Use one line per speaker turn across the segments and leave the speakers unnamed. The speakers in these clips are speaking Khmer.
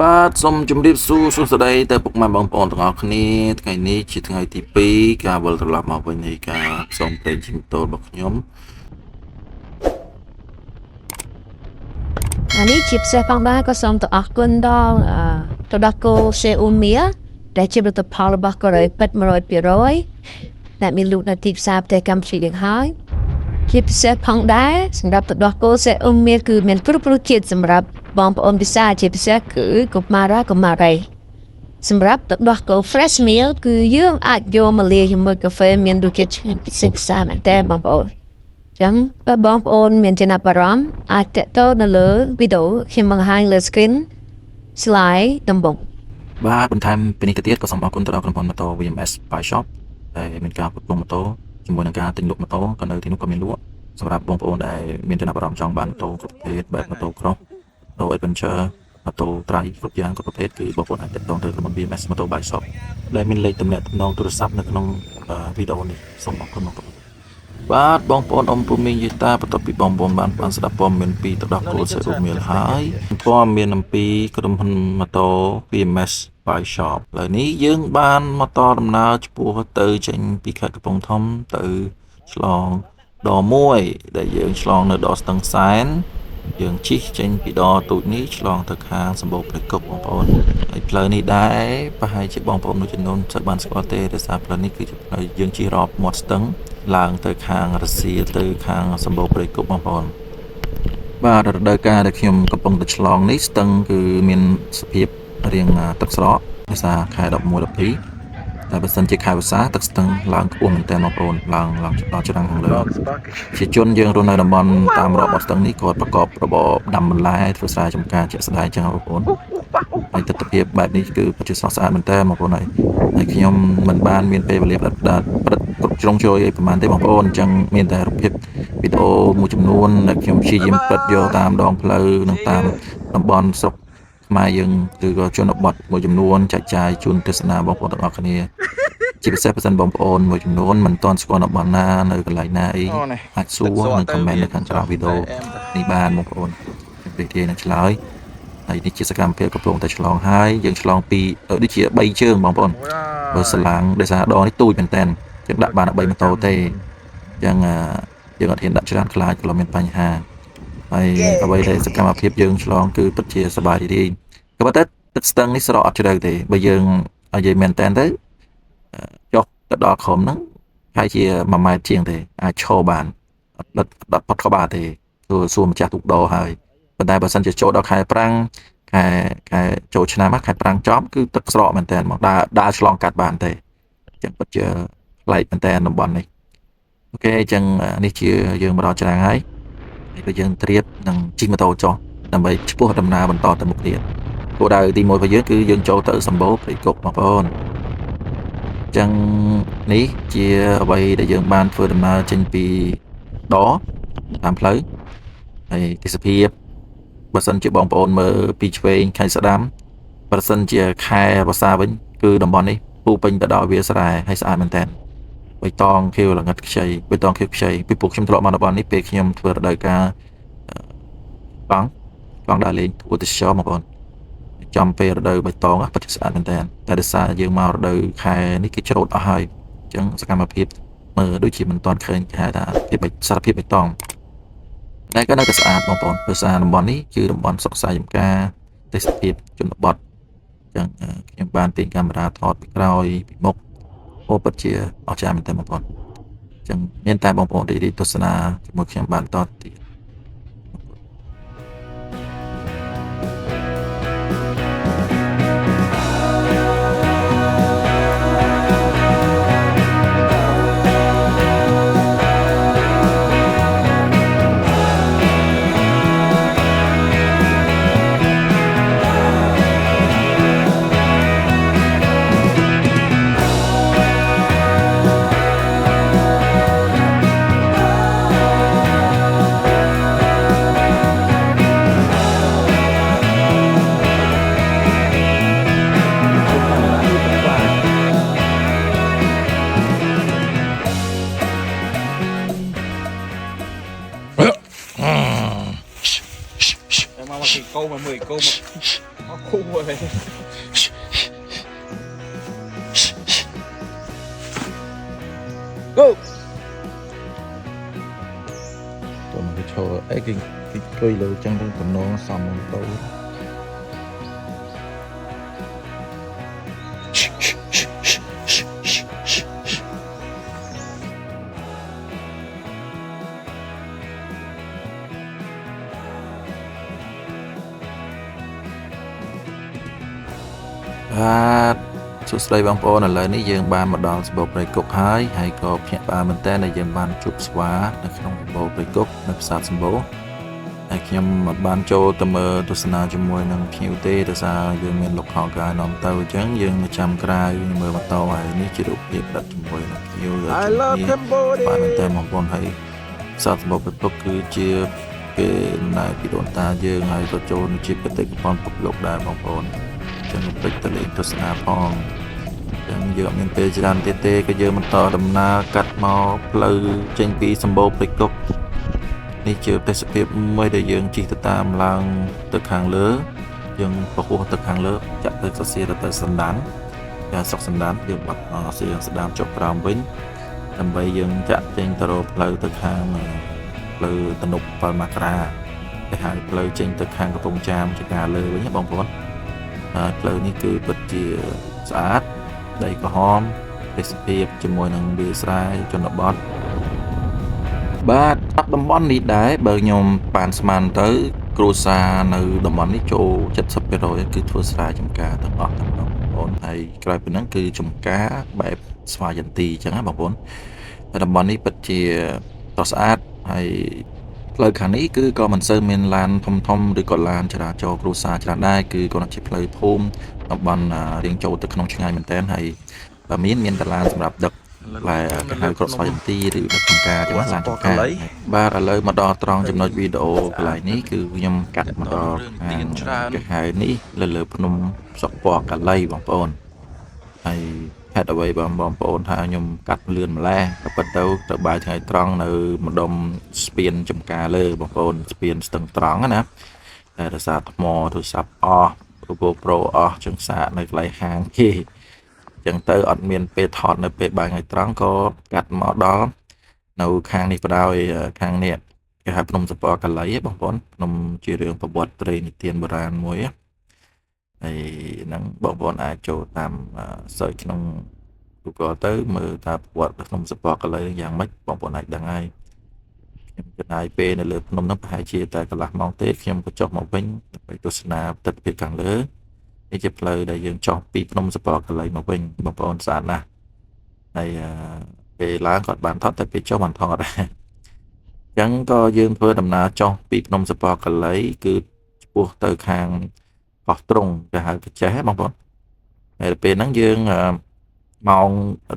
បាទសូមជម្រាបសួរសួស្តីទៅពុកម៉ែបងប្អូនទាំងអស់គ្នាថ្ងៃនេះជាថ្ងៃទី2ការវិលត្រឡប់មកវិញនៃការផ្សងព្រេងជីម៉ូតូរបស់ខ្ញុំ
នេះជាពិសេសផងដែរក៏សូមទៅអរគុណដល់កូសេអ៊ូមៀដែលជាផលិតផលរបស់កូរ៉េពិត 100% ដែលមានលក់នៅទីផ្សារប្រទេសកម្ពុជាយ៉ាងហើយជាពិសេសផងដែរសម្រាប់ទឹកដោះគោសេអ៊ុំមៀគឺមានគ្រប់រសជាតិសម្រាប់បងប្អូនពិសាជាពិសេសគឺកុមារសម្រាប់ទឹកដោះគោ fresh meal គឺយើងអាចយកមកលាយជាមួយកាហ្វេមានរសជាតិឆ្ងាញ់ពិសេសមែនតើបងប្អូនចឹងបើបងប្អូនមានចំណាប់អារម្មណ៍អាចតេតនៅលើវីដេអូខ្ញុំបង្ហាញលើ screen slide ដំបូង
បាទបន្ថែមពីនេះទៅទៀតក៏សូមអរគុណទៅដល់ក្រុមហ៊ុនម៉ូតូ VMS Bike Shop ដែលមានការផ្គត់ផ្គង់ម៉ូតូជាមួយនឹងការទិញលក់ម៉ូតូក៏នៅទីនោះក៏មានលក់សម្រាប់បងប្អូនដែលមានចំណាប់អារម្មណ៍ចង់បានម៉ូតូគ្រប់ប្រភេទបែបម៉ូតូ cross ម៉ូតូ adventure ម៉ូតូ trail គ្រប់យ៉ាងគ្រប់ប្រភេទគឺបងប្អូនអាចទាក់ទងទៅក្រុមហ៊ុន VMS Motor Bike Shop ដែលមានលេខទំនាក់ទំនងទូរស័ព្ទនៅក្នុងវីដេអូនេះសូមអរគុណបងប្អូនបាទបងប្អូនអ៊ំពូមីងយេតាបន្ទាប់ពីបងប្អូនបានស្ដាប់ព័ត៌មានពីទឹកដោះគោសេរូមៀលហើយព័ត៌មានអំពីក្រុមហ៊ុនម៉ូតូ VMS Bike Shop ឥឡូវនេះយើងបានមកតដំណើរឆ្ពោះទៅចេញពីខេត្តកំពង់ធំទៅឆ្លងដរមួយដែលយើងឆ្លងនៅដរស្ទឹងសែនយើងជិះចេញពីដរទូចនេះឆ្លងទៅខាងសម្បូរព្រៃគុកបងប្អូនហើយផ្លូវនេះដែរប្រហែលជាបងប្អូនមួយចំនួនមិនបានស្គាល់ទេដោយសារផ្លូវនេះគឺជាផ្លូវយើងជិះរាប់មាត់ស្ទឹងឡើងទៅខាងរសៀលទៅខាងសម្បូរព្រៃគុកបងប្អូនបាទរដូវកាលដែលខ្ញុំកំពុងតែឆ្លងនេះស្ទឹងគឺមានសភាពរាងទឹកស្រកដោយសារខែ11 12តែបើសិនជាខែវស្សាទឹកស្ទឹងឡើងខ្ពស់មែនទែនបងប្អូនឡើងដល់ច្រាំងខាងលើជាជនយើងរស់នៅតំបន់តាមរ៉បស្ទឹងនេះគាត់ប្រកបរបរដាំបន្លែធ្វើស្រែចម្ការជាក់ស្ដែងចឹងបងប្អូនហើយទស្សនវិជ្ជាបែបនេះគឺពិតជាស្រស់ស្អាតមែនទែនបងប្អូនហើយខ្ញុំមិនបានមានពេលវេលាព្រឹកគ្រប់ជ្រុងជ្រោយអីប្រហែលទេបងប្អូនអញ្ចឹងមានតែរូបភាពវីដេអូមួយចំនួនដែលខ្ញុំព្យាយាមព្រឹកយកតាមដងផ្លូវនិងតាមតំបន់ស្រុកខ្មែរយើងឬក៏ជនបទមួយចំនួនចែកចាយជូនទស្សនាបងប្អូនទាំងអស់គ្នាជាពិសេសបើសិនបងប្អូនមួយចំនួនមិនទាន់ស្គាល់តំបន់ណានៅកន្លែងណាអីអាចសួរនិងខមមិននៅខាងក្រោមវីដេអូនេះបានបងប្អូនខ្ញុំរីករាយនឹងឆ្លើយហើយនេះជាសកម្មភាពកំពុងតែឆ្លងហើយយើងឆ្លងពីដូចជា3ជើងបងប្អូនបើស្លាងដោយសារដងនេះទូចមែនតើយើងដាក់បាន3ម៉ូតូទេអញ្ចឹងយើងអត់ហ៊ានដាក់ច្រើនខ្លាចក៏មានបញ្ហាហើយអ្វីដែលសកម្មភាពយើងឆ្លងគឺពិតជាសប្បាយរីករាយក៏ប៉ុន្តែទឹកស្ទឹងនេះស្រកអត់ជ្រៅទេបើយើងនិយាយមែនតើទៅចុះទៅដល់ក្រុមហ្នឹងហើយជា1ម៉ែត្រជាងទេអាចឈរបានអត់ផុតក្បាលទេគឺសួរម្ចាស់ទូកដោហើយប៉ុន្តែបើសិនជាចូលដល់ខែប្រាំងខែចូលឆ្នាំខែប្រាំងចំគឺទឹកស្រកមែនតើមកដើរឆ្លងកាត់បានទេអញ្ចឹងពិតជាប្លែកមែនតើតំបន់នេះអូខេអញ្ចឹងនេះជាយើងមកដល់ច្រាំងហើយពេលយើងត្រៀបនឹងជិះម៉ូតូចុះដើម្បីឆ្ពោះដំណើរបន្តទៅមុខទៀតគោលដៅទី1របស់យើងគឺយើងចូលទៅសម្បូរព្រៃគុកបងប្អូនអញ្ចឹងនេះជាអ្វីដែលយើងបានធ្វើដំណើរចេញពីដរតាមផ្លូវហើយទេសភាពបើសិនជាបងប្អូនមើលពីឆ្វេងខេត្តស្ដាំបើសិនជាខែវស្សាវិញគឺតំបន់នេះពុះពេញទៅដោយវាលស្រែហើយស្អាតមែនតើបៃតងខៀវល្ងិតខ្ចីបៃតងខៀវខ្ចីពីពួកខ្ញុំធ្លាប់មកតំបន់នេះពេលខ្ញុំធ្វើរដូវកាលកង់ដើរលេងឧទ្ទិសចរបងប្អូនចំពេលរដូវបៃតងពិតជាស្អាតមែនតើតែដោយសារយើងមករដូវខែនេះគេច្រូតអស់ហើយអញ្ចឹងសកម្មភាពមើលដូចជាមិនទាន់ឃើញគេហៅថាសារភាពបៃតងតែក៏នៅតែស្អាតបងប្អូនដោយសារតំបន់នេះគឺតំបន់សុខសាយចម្ការទេសភាពជនបទអញ្ចឹងខ្ញុំបានទាញកាមេរ៉ាថតពីក្រោយពីមុខអូពិតជាអស្ចារ្យមែនតើបងប្អូនអញ្ចឹងមានតែបងប្អូនដែលទស្សនាជាមួយខ្ញុំបានតទៀត
cô mà khu rồi go
tụi mình cái show ấy cái cây lưỡi chân trong tụi nó xong một đâuสุดท้ายบางปอนอะไรนี่ยังบานมาดองสบบไปกกหายให้ก็เพียงบานมันแต่ในยังบานจุบสวาในขนมบบไปกกในภาษาสมบูให้ขยำมาบานโจตเมอตุสนาจมวยนังผิวเตตสายังเมียนหลอกหอกายนอมเตาจังยังมาจำกลายเมื่อมาเตาไอ้นี่จิรุเพียบดัดจมวยนังผิวเลยจุดนี้บานมันแต่มองปอนให้ภาษาสมบูไปกกคือเจียเป็นนายปิโดนตาเยอะไงก็โจนจิบกระติกปอนปกหลกได้บางปอนจังเป็นตะเลงตุสนาพองยังเยอะมันเป็นจานเตะก็เยอะมันต่อดำนากัดมอเพลย์เจนปีสมบูรณ์ไปกบนี่เจอเป็นสเปียไม่ได้ยังจีตตามลางตึกหางเลือยังประคัวตึกหางเลือจะตึกเสียแต่สันดานการสกสันดานยังบัดเสียสันดานจบรามวิ่งทำไปยังจะเจนตลอดเพลย์ตึกหางเพลย์ตนุกปามาคราไปหาเพลย์เจนตึกหางกระปงจามจะการเลยวันนี้บางคนเพลย์นี่คือปัจจัยสะอาดได้ก็หอมเป็นสเปียบจมวยนังเบียร์สไลจนบอสบาดตัดดมอนนี่ได้เบอร์ยมปานสมานเตอร์ครูซาในดมอนนี่โจจัดสเปียร์โดยคือทัวสไลจมกาทั้งออกทั้งบอลไทยกลายเป็นนั่นคือจมกาแบบสวายันตีจังนะบางคนแต่ดมอนนี่ปัจจัยต่อสะอาดให้เลยขันนี้คือก็มันเซอร์เมนลานทอมหรือก่อนลานจราจรครูซาจราได้คือก่อนจิบเลยทุ่มบอลเรียงโจตึกขนมช่างไงมันเต้นให้แบบมีนตลาดสำหรับดักลายการให้กรดซอยยันตีหรือดักทำการจังหวัดลานทำการบ้านอะไรมาดอตรองจำนวนวิดีโอหลายนี้คือยำกัดมาดอการหายนี้เลยพนมสปอร์กันไล่บางปอนให้แพทย์เอาไว้บางปอนถ้ายำกัดเลื่อนมาแล้วกับประตูตะบายไงตรองในมาดมสเปียนจำการเลยบางปอนสเปียนตึงตรองนะแต่ศาสตร์มอโทรศัพท์โกโปรจังสะในหลายหางที่จังเตอร์อัดเมียนเปทอดในเปบางไงตรังก็กัดหมอดอในคางนี้ปะดาวคางเนี่ยก็หาพนมสปอร์กันไหลบางคนพนมจีเรืองประวัติเตรนิเตียนโบราณมวยไอ้นังบางคนอาจโจตามเสิร์ชนงกูก็เตอร์มือตาประวัติพนมสปอร์กันเลยอย่างไม่บางคนอาจดังไงจะนายเปในเรือพนมน้ำหายเชียแต่กระลักมองเตะเข้มก็จบมาเป็นไปตุสนาตัดเพียงกลางเลือนี่จะเพลย์ได้ยังจอบปีพนมสปอร์ตกันเลยมาเป็นบางปอนสารนะในไปล้างกอดบานทอดแต่ไปเจ้าบานทอดยังก็ยืนเพื่อดำนาจอบปีพนมสปอร์ตกันเลยคือพวกเตอร์คางกอดตรงจะหากระแจบางปอนในเป็นนั่งยืนมอง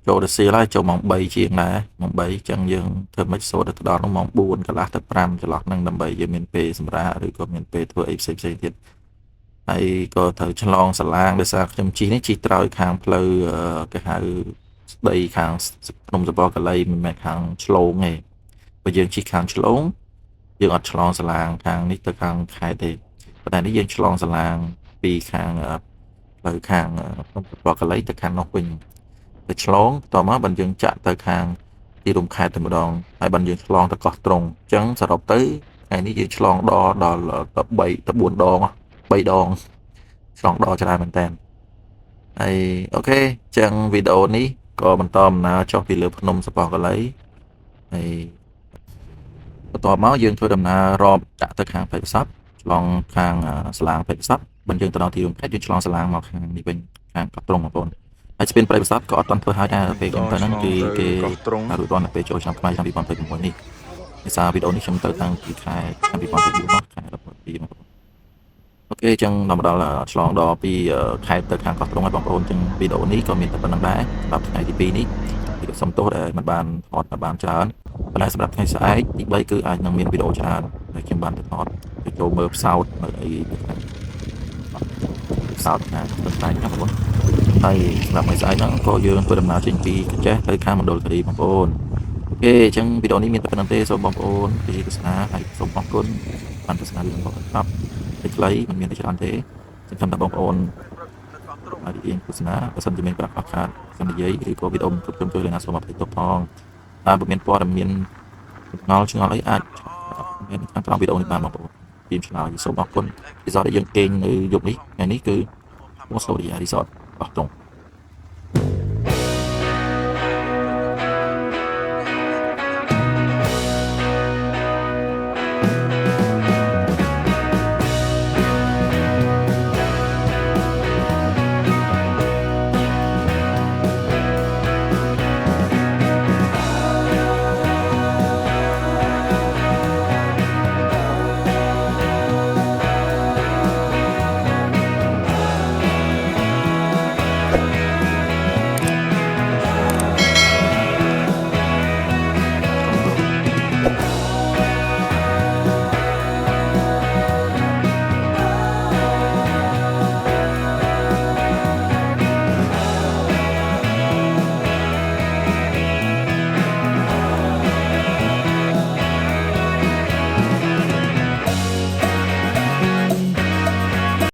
โจเดซีไล่โจมองใบเชียงนะมองใบจังยืนเธอไม่โซดตอนมองบูนกระลาตะพรำจะหลอกนั่งดำใบยืนเมียนเปสมราหรือก็เมียนเปทั่วไอ้เซฟเซติดไอ้ก็เธอฉลองสลางเดซ่าจำจีนี่จีตรอยคางเพลย์ก็หาได้คางนมสปอร์กันเลยมันคางฉลองไงไปยืนจีคางฉลองยืนอัดฉลองสลางคางนี่ตะคางขายเด็กแต่นี่ยืนฉลองสลางปีคางเพลย์คางนมสปอร์กันเลยตะคางนกวินไปฉลองต่อมาบันยังจะตะคางที่ลมขายแต่มาดองไอ้บันยังฉลองตะกอตรงจังสำหรับตื้อไอ้นี่ยืนฉลองดอตะใบตะบุญดองใบดองสองดอจะได้เหมือนกันไอโอเคจังวิดีโอนี้ก็มันตอมนะชอบปีเลือพนมสปอร์กันเลยไอต่อมายืนเพื่อดำนารอบจะตะคางไปซับลองคางสลางไปซับบันยังตะนอทีลงแค่ยืนฉลองสลางมาคางนี่เป็นคางกับตรงมาปนไอจะเป็นไปซับก็ตอนเพื่อหาได้ไปกันตอนนั้นคือเกย์อารุตอนไปโจชังไปชังปีบอลไปหมดนี่ไอซาวิดีโอนี้ชมเตอร์ทางปีคายชังปีบอลไปดูมากคายระเบิดปีมาโอเคจังนำมาแล้วฉลองดอปีใครเติร์ดทางก็ตรงให้บางคนจังวิดีโอนี้ก็มีแต่เป็นนังได้สำหรับในที่ปีนี้ที่สมโตได้มันบานทอดมาบานจานเป็นสำหรับในสายอีกใบคืออาจยังมีวิดีโอจานในเกมบานทอดไปโจเมิร์ฟซาวด์ในซาวด์นะเป็นสายครับผมในสำหรับในสายนั้นก็ยืนเพื่อดำน้ำจริงปีแจ๊ไปข้ามมันโดนคดีบางคนโอเคจังวิดีโอนี้มีแต่เป็นนังเตะส่งบางคนที่ศาสนาให้ส่งบางคนมันศาสนาเรื่องของครับ តិចខ្លីមិនមានតែច្រើនទេសំខាន់តែបងប្អូនអាចរៀនទស្សនាបើសិនជាមានប្រាក់ខ្វះខាតសំនិយាយឬក៏វីដេអូគ្រប់គ្រងជួយលើណាសូមអភ័យទោសផងតែបើមានព័ត៌មានឆ្ងល់អីអាចមានខាងក្រោមវីដេអូនេះបានបងប្អូនពីឆ្លើយសូមអរគុណរីសតដែលយើងគេងនៅយប់នេះថ្ងៃនេះគឺ Mostoria Resort អស់ទង